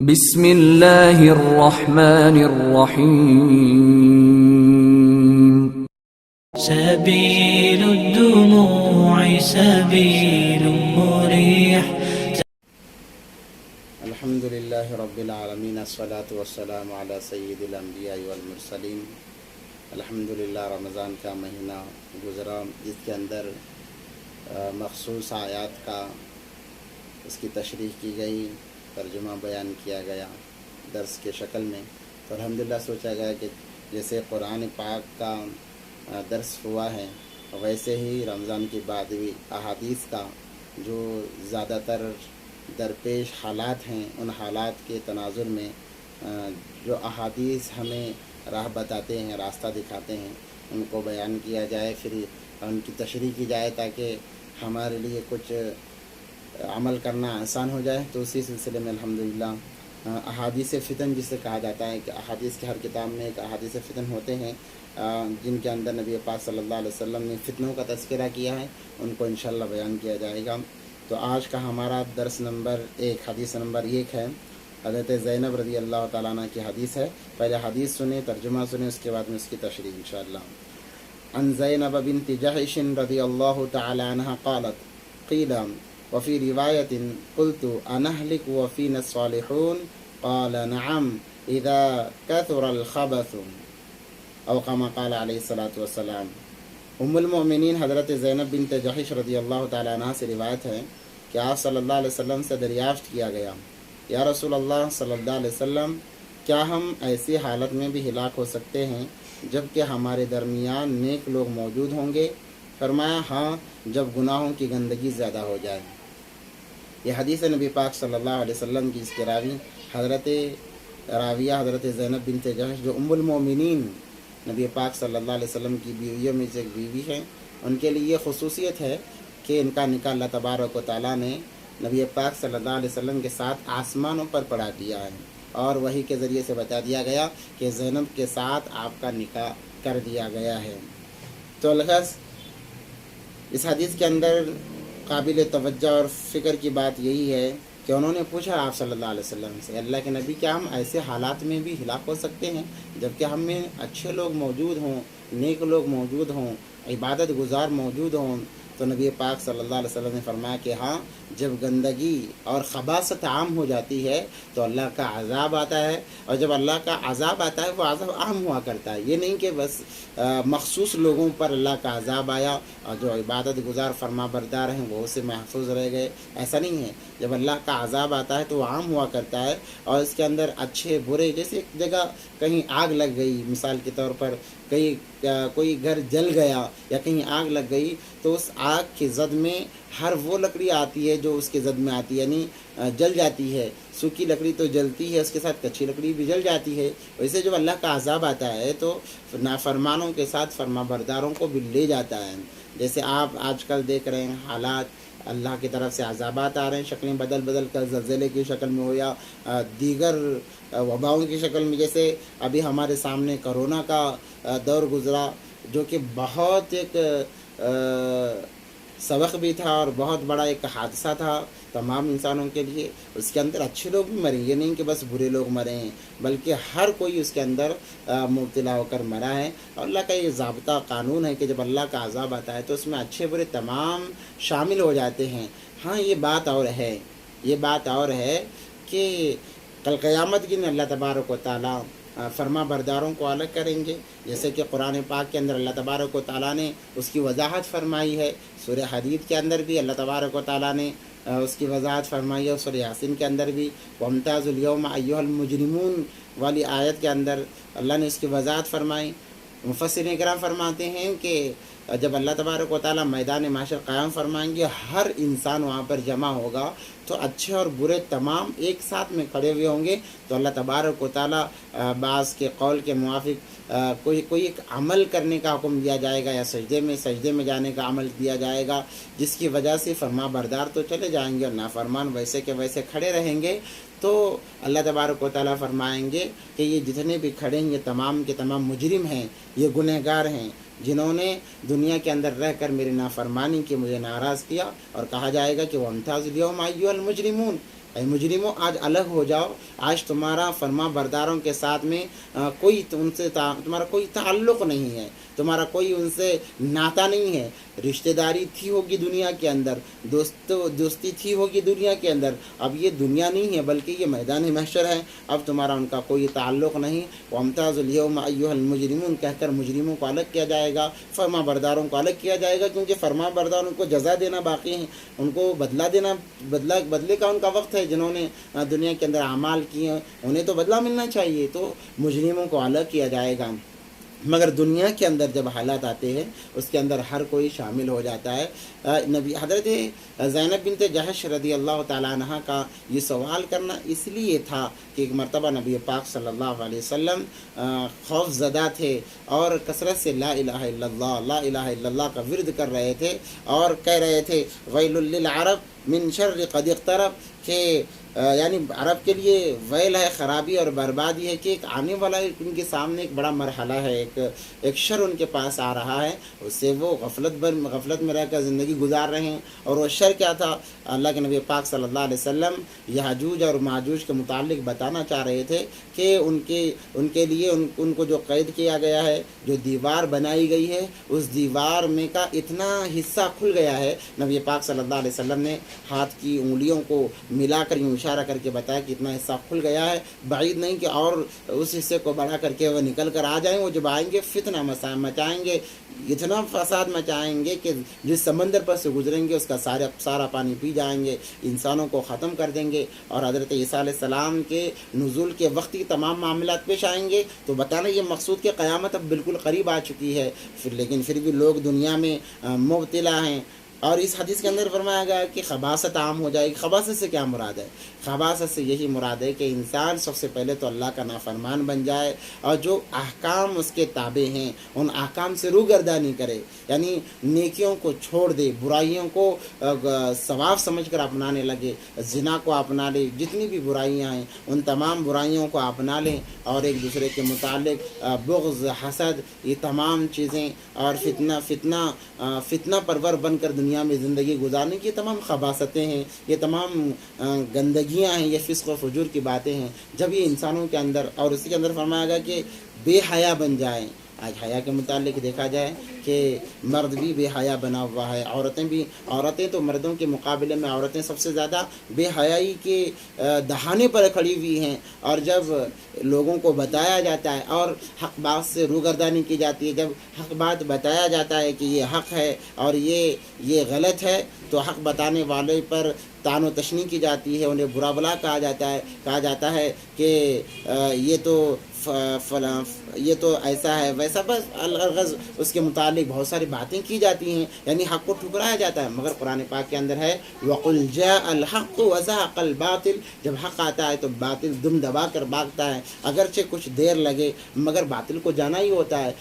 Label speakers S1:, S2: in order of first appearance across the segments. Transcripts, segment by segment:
S1: بسم اللہ الرحمن الرحیم
S2: سبيل الدموع سبيل مريح.
S3: الحمد للہ رب العالمین الصلاۃ والسلام علی سید الانبیاء والمرسلین. الحمد للہ رمضان کا مہینہ گزرا جس کے اندر مخصوص آیات کا اس کی تشریح کی گئی، ترجمہ بیان کیا گیا درس کے شکل میں. تو الحمدللہ سوچا گیا کہ جیسے قرآن پاک کا درس ہوا ہے ویسے ہی رمضان کی بعد بھی احادیث کا جو زیادہ تر درپیش حالات ہیں ان حالات کے تناظر میں جو احادیث ہمیں راہ بتاتے ہیں، راستہ دکھاتے ہیں، ان کو بیان کیا جائے، پھر ان کی تشریح کی جائے تاکہ ہمارے لیے کچھ عمل کرنا آسان ہو جائے. تو اسی سلسلے میں الحمدللہ احادیث فتن جسے کہا جاتا ہے کہ احادیث کے ہر کتاب میں ایک احادیث فتن ہوتے ہیں جن کے اندر نبی پاک صلی اللہ علیہ وسلم نے فتنوں کا تذکرہ کیا ہے، ان کو انشاءاللہ بیان کیا جائے گا. تو آج کا ہمارا درس نمبر 1 حدیث نمبر 1 ہے. حضرت زینب رضی اللہ تعالیٰ عنہ کی حدیث ہے. پہلے حدیث سنیں، ترجمہ سنیں، اس کے بعد میں اس کی تشریح انشاءاللہ. عن زینب بنت جحش رضی اللہ تعالیٰ عنہ قالت قیل وفي رواية قلت أنهلك وفينا الصالحون قال نعم إذا كثر الخبث أو كما قال عليه الصلاة والسلام. المؤمنین حضرت زینب بنت جحش رضی اللہ تعالیٰ عنہ سے روایت ہے کہ آپ صلی اللہ علیہ وسلم سے دریافت کیا گیا، یا رسول اللہ صلی اللہ علیہ وسلم، کیا ہم ایسی حالت میں بھی ہلاک ہو سکتے ہیں جبکہ ہمارے درمیان نیک لوگ موجود ہوں گے؟ فرمایا ہاں، جب گناہوں کی گندگی زیادہ ہو جائے. یہ حدیث نبی پاک صلی اللہ علیہ وسلم کی، اس کے راوی حضرت زینب بنت جحش جو ام المؤمنین نبی پاک صلی اللہ علیہ وسلم کی بیویوں میں سے ایک بیوی ہیں. ان کے لیے یہ خصوصیت ہے کہ ان کا نکاح اللہ تبارک و تعالیٰ نے نبی پاک صلی اللہ علیہ وسلم کے ساتھ آسمانوں پر پڑھا دیا ہے، اور وحی کے ذریعے سے بتا دیا گیا کہ زینب کے ساتھ آپ کا نکاح کر دیا گیا ہے. تو الغرض اس حدیث کے اندر قابل توجہ اور فکر کی بات یہی ہے کہ انہوں نے پوچھا آپ صلی اللہ علیہ وسلم سے، اللہ کے نبی، کیا ہم ایسے حالات میں بھی ہلاک ہو سکتے ہیں جبکہ ہم میں اچھے لوگ موجود ہوں، نیک لوگ موجود ہوں، عبادت گزار موجود ہوں؟ تو نبی پاک صلی اللہ علیہ وسلم نے فرمایا کہ ہاں، جب گندگی اور خباثت عام ہو جاتی ہے تو اللہ کا عذاب آتا ہے، اور جب اللہ کا عذاب آتا ہے وہ عذاب عام ہوا کرتا ہے. یہ نہیں کہ بس مخصوص لوگوں پر اللہ کا عذاب آیا اور جو عبادت گزار فرما بردار ہیں وہ اسے محفوظ رہ گئے. ایسا نہیں ہے. جب اللہ کا عذاب آتا ہے تو وہ عام ہوا کرتا ہے، اور اس کے اندر اچھے برے، جیسے ایک جگہ کہیں آگ لگ گئی مثال کے طور پر، کہیں کوئی گھر جل گیا یا کہیں آگ لگ گئی، تو اس آگ کی زد میں ہر وہ لکڑی آتی ہے جو اس کے زد میں آتی ہے، یعنی جل جاتی ہے. سوکھی لکڑی تو جلتی ہے، اس کے ساتھ کچھی لکڑی بھی جل جاتی ہے. ویسے جب اللہ کا عذاب آتا ہے تو نافرمانوں کے ساتھ فرما برداروں کو بھی لے جاتا ہے. جیسے آپ آج کل دیکھ رہے ہیں حالات، اللہ کی طرف سے عذابات آ رہے ہیں، شکلیں بدل بدل کر، زلزلے کی شکل میں ہو یا دیگر وباؤں کی شکل میں. جیسے ابھی ہمارے سامنے کرونا کا دور گزرا، جو کہ بہت ایک سبق بھی تھا اور بہت بڑا ایک حادثہ تھا تمام انسانوں کے لیے. اس کے اندر اچھے لوگ بھی مرے، یہ نہیں کہ بس برے لوگ مرے ہیں، بلکہ ہر کوئی اس کے اندر مبتلا ہو کر مرا ہے. اور اللہ کا یہ ضابطہ قانون ہے کہ جب اللہ کا عذاب آتا ہے تو اس میں اچھے برے تمام شامل ہو جاتے ہیں. ہاں، یہ بات اور ہے کہ کل قیامت کے دن اللہ تبارک و تعالیٰ فرما برداروں کو الگ کریں گے، جیسے کہ قرآن پاک کے اندر اللہ تبارک و تعالیٰ نے اس کی وضاحت فرمائی ہے. سورہ حدید کے اندر بھی اللہ تبارک و تعالیٰ نے اس کی وضاحت فرمائی ہے، اور سورہ یاسین کے اندر بھی وَامْتَازُوا الْيَوْمَ أَيُّهَا الْمُجْرِمُونَ والی آیت کے اندر اللہ نے اس کی وضاحت فرمائی. مفسرین کرام فرماتے ہیں کہ جب اللہ تبارک و تعالیٰ میدان معاشر قائم فرمائیں گے، ہر انسان وہاں پر جمع ہوگا، تو اچھے اور برے تمام ایک ساتھ میں کھڑے ہوئے ہوں گے. تو اللہ تبارک و تعالیٰ بعض کے قول کے موافق کوئی ایک عمل کرنے کا حکم دیا جائے گا، یا سجدے میں جانے کا عمل دیا جائے گا، جس کی وجہ سے فرما بردار تو چلے جائیں گے اور نافرمان ویسے کے ویسے کھڑے رہیں گے. تو اللہ تبارک و تعالیٰ فرمائیں گے کہ یہ جتنے بھی کھڑے ہیں یہ تمام کے تمام مجرم ہیں، یہ گنہگار ہیں، جنہوں نے دنیا کے اندر رہ کر میری نافرمانی کی، مجھے ناراض کیا. اور کہا جائے گا کہ وَامْتَازُوا الْيَوْمَ أَيُّهَا الْمُجْرِمُونَ، اے مجرموں آج الگ ہو جاؤ، آج تمہارا فرما برداروں کے ساتھ میں تمہارا کوئی تعلق نہیں ہے، تمہارا کوئی ان سے ناتا نہیں ہے۔ رشتہ داری تھی ہوگی دنیا کے اندر، دوستی تھی ہوگی دنیا کے اندر، اب یہ دنیا نہیں ہے بلکہ یہ میدان محشر ہے، اب تمہارا ان کا کوئی تعلق نہیں۔ وَامْتَازُوا الْيَوْمَ أَيُّهَا الْمُجْرِمُونَ کہہ کر مجرموں کو الگ کیا جائے گا، فرما برداروں کو الگ کیا جائے گا، کیونکہ فرما برداروں کو جزا دینا باقی ہے، ان کو بدلے کا ان کا وقت ہے۔ جنہوں نے دنیا کے اندر اعمال کیے انہیں تو بدلہ ملنا چاہیے، تو مجرموں کو الگ کیا جائے گا۔ مگر دنیا کے اندر جب حالات آتے ہیں اس کے اندر ہر کوئی شامل ہو جاتا ہے۔ نبی حضرت زینب بنت جحش رضی اللہ تعالیٰ عنہ کا یہ سوال کرنا اس لیے تھا کہ ایک مرتبہ نبی پاک صلی اللہ علیہ وسلم خوف زدہ تھے اور کثرت سے لا الہ الا اللہ لا الہ الا اللہ کا ورد کر رہے تھے اور کہہ رہے تھے ویل للعرب من شر قد اقترب، کہ یعنی عرب کے لیے ویل ہے، خرابی اور بربادی ہے کہ ایک آنے والا ان کے سامنے ایک بڑا مرحلہ ہے، ایک شر ان کے پاس آ رہا ہے، اس سے وہ غفلت میں رہ کر زندگی گزار رہے ہیں۔ اور وہ شر کیا تھا؟ اللہ کے نبی پاک صلی اللہ علیہ وسلم یاجوج اور ماجوج کے متعلق بتانا چاہ رہے تھے کہ ان کے لیے ان کو جو قید کیا گیا ہے، جو دیوار بنائی گئی ہے، اس دیوار میں کا اتنا حصہ کھل گیا ہے۔ نبی پاک صلی اللہ علیہ وسلم نے ہاتھ کی انگلیوں کو ملا کر یوں اشارہ کر کے بتایا کہ اتنا حصہ کھل گیا ہے، بعید نہیں کہ اور اس حصے کو بڑھا کر کے وہ نکل کر آ جائیں۔ وہ جب آئیں گے فتنہ مچائیں گے، اتنا فساد مچائیں گے کہ جس سمندر پر سے گزریں گے اس کا سارا پانی پی جائیں گے، انسانوں کو ختم کر دیں گے۔ اور حضرت عیسیٰ علیہ السلام کے نزول کے وقت کی تمام معاملات پیش آئیں گے، تو بتانا یہ مقصود کہ قیامت اب بالکل قریب آ چکی ہے، لیکن پھر بھی لوگ دنیا میں مبتلا ہیں۔ اور اس حدیث کے اندر فرمایا گیا کہ خباثت عام ہو جائے گی۔ خباثت سے کیا مراد ہے؟ خباثت سے یہی مراد ہے کہ انسان سب سے پہلے تو اللہ کا نافرمان بن جائے اور جو احکام اس کے تابع ہیں ان احکام سے روگردانی کرے، یعنی نیکیوں کو چھوڑ دے، برائیوں کو ثواب سمجھ کر اپنانے لگے، زنا کو اپنا لے، جتنی بھی برائیاں ہیں ان تمام برائیوں کو اپنا لیں، اور ایک دوسرے کے متعلق بغض، حسد، یہ تمام چیزیں، اور فتنہ پرور بن کر دنیا میں زندگی گزارنے کی یہ تمام خباثتیں ہیں، یہ تمام گندگیاں ہیں، یہ فسق و فجور کی باتیں ہیں۔ جب یہ انسانوں کے اندر، اور اسی کے اندر فرمایا گیا کہ بے حیا بن جائیں۔ آج حیا کے متعلق دیکھا جائے کہ مرد بھی بے حیا بنا ہوا ہے، عورتیں تو مردوں کے مقابلے میں عورتیں سب سے زیادہ بے حیائی کے دہانے پر کھڑی ہوئی ہیں۔ اور جب لوگوں کو بتایا جاتا ہے اور حق بات سے روگردانی کی جاتی ہے، جب حق بات بتایا جاتا ہے کہ یہ حق ہے اور یہ غلط ہے، تو حق بتانے والے پر طعن و تشنیع کی جاتی ہے، انہیں برا بلا کہا جاتا ہے کہ یہ تو ایسا ہے ویسا، بس الغرض اس کے متعلق بہت ساری باتیں کی جاتی ہیں، یعنی حق کو ٹھکرایا جاتا ہے۔ مگر قرآن پاک کے اندر ہے وَقُلْ جَاءَ الْحَقُّ وَزَهَقَ الْبَاطِلُ، جب حق آتا ہے تو باطل دم دبا کر بھاگتا ہے، اگرچہ کچھ دیر لگے مگر باطل کو جانا ہی ہوتا ہے۔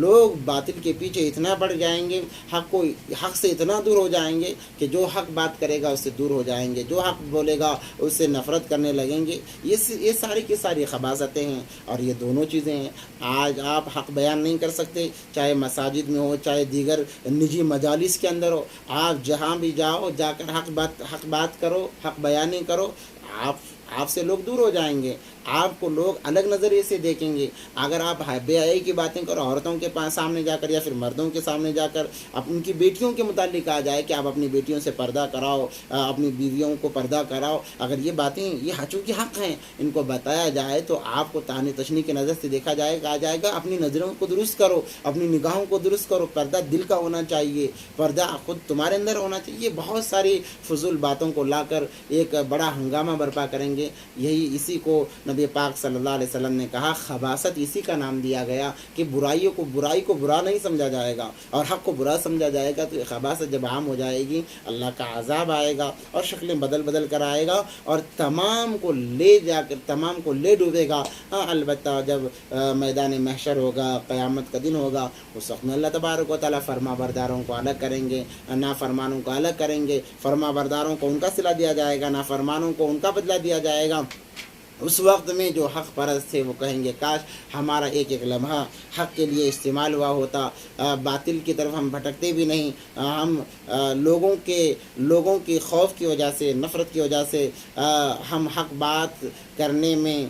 S3: لوگ باطل کے پیچھے اتنا بڑھ جائیں گے، حق سے اتنا دور ہو جائیں گے کہ جو حق بات کرے گا اس سے دور ہو جائیں گے، جو حق بولے گا اس سے نفرت کرنے لگیں گے۔ یہ ساری کی ساری خباثتیں ہیں، اور یہ دونوں چیزیں ہیں۔ آج آپ حق بیان نہیں کر سکتے، چاہے مساجد میں ہو، چاہے دیگر نجی مجالس کے اندر ہو، آپ جہاں بھی جاؤ جا کر حق بات کرو، حق بیانی کرو، آپ سے لوگ دور ہو جائیں گے، آپ کو لوگ الگ نظریے سے دیکھیں گے۔ اگر آپ بے حیائی کی باتیں کرو عورتوں کے سامنے جا کر یا پھر مردوں کے سامنے جا کر، ان کی بیٹیوں کے متعلق کہا جائے کہ آپ اپنی بیٹیوں سے پردہ کراؤ، اپنی بیویوں کو پردہ کراؤ، اگر یہ باتیں یہ چونکہ حق ہیں ان کو بتایا جائے تو آپ کو طعن تشنیع کی نظر سے دیکھا جائے، کہا جائے گا اپنی نظروں کو درست کرو، اپنی نگاہوں کو درست کرو، پردہ دل کا ہونا چاہیے، پردہ خود تمہارے اندر ہونا چاہیے۔ یہ بہت ساری فضول باتوں کو لا کر ایک بڑا ہنگامہ برپا کریں گے۔ اسی کو نبی پاک صلی اللہ علیہ وسلم نے کہا خباثت اسی کا نام دیا گیا کہ برائی کو برا نہیں سمجھا جائے گا اور حق کو برا سمجھا جائے گا، تو یہ خباثت جب عام ہو جائے گی اللہ کا عذاب آئے گا اور شکلیں بدل کر آئے گا اور تمام کو لے ڈوبے گا۔ البتہ جب میدان محشر ہوگا، قیامت کا دن ہوگا، اس وقت میں اللہ تبارک و تعالیٰ فرما برداروں کو الگ کریں گے، نافرمانوں کو الگ کریں گے، فرما برداروں کو ان کا صلہ دیا جائے گا، نافرمانوں کو ان کا بدلہ دیا جائے گا۔ اس وقت میں جو حق پرست تھے وہ کہیں گے کاش ہمارا ایک ایک لمحہ حق کے لیے استعمال ہوا ہوتا، باطل کی طرف ہم بھٹکتے بھی نہیں، ہم لوگوں کی خوف کی وجہ سے، نفرت کی وجہ سے ہم حق بات کرنے میں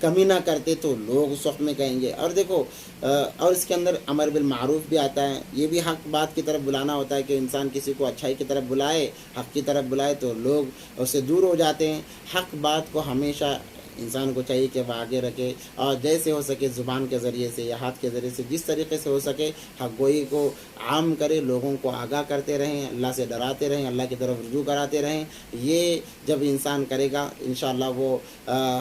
S3: کمی نہ کرتے تو لوگ اس وقت میں کہیں گے۔ اور دیکھو اور اس کے اندر امر بالمعروف بھی آتا ہے، یہ بھی حق بات کی طرف بلانا ہوتا ہے کہ انسان کسی کو اچھائی کی طرف بلائے، حق کی طرف بلائے تو لوگ اس سے دور ہو جاتے ہیں۔ حق بات کو ہمیشہ انسان کو چاہیے کہ وہ آگے رکھے، اور جیسے ہو سکے زبان کے ذریعے سے یا ہاتھ کے ذریعے سے، جس طریقے سے ہو سکے حق گوئی کو عام کرے، لوگوں کو آگاہ کرتے رہیں، اللہ سے ڈراتے رہیں، اللہ کی طرف رجوع کراتے رہیں۔ یہ جب انسان کرے گا انشاءاللہ وہ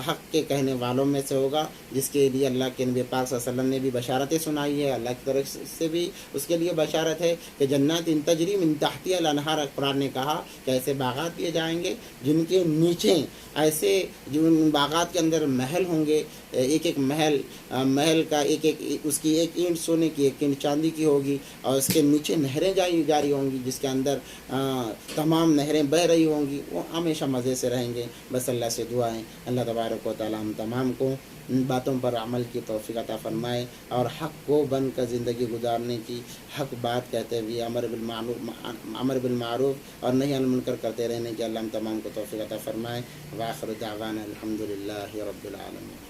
S3: حق کے کہنے والوں میں سے ہوگا، جس کے لیے اللہ کے نبی پاک صلی اللہ علیہ وسلم نے بھی بشارتیں سنائی ہے، اللہ کی طرف سے بھی اس کے لیے بشارت ہے کہ جنات تجری من تحتها الانہار، قرآن نے کہا کہ ایسے باغات دیے جائیں گے جن کے نیچے ایسے، جو باغات کے اندر محل ہوں گے، ایک ایک محل کا ایک اس کی ایک اینٹ سونے کی، ایک اینٹ چاندی کی ہوگی، اور اس کے نیچے نہریں جاری ہوں گی، جس کے اندر تمام نہریں بہہ رہی ہوں گی، وہ ہمیشہ مزے سے رہیں گے۔ بس اللہ سے دعا ہے اللہ تبارک و تعالی ہم تمام کو ان باتوں پر عمل کی توفیق عطا فرمائے، اور حق کو بن کر زندگی گزارنے کی، حق بات کہتے ہوئے امر بالمعروف اور نہی عن المنکر کرتے رہنے کی اللہ ہم تمام کو توفیق عطا فرمائے۔ وآخر دعوانا الحمدللہ رب العالمین۔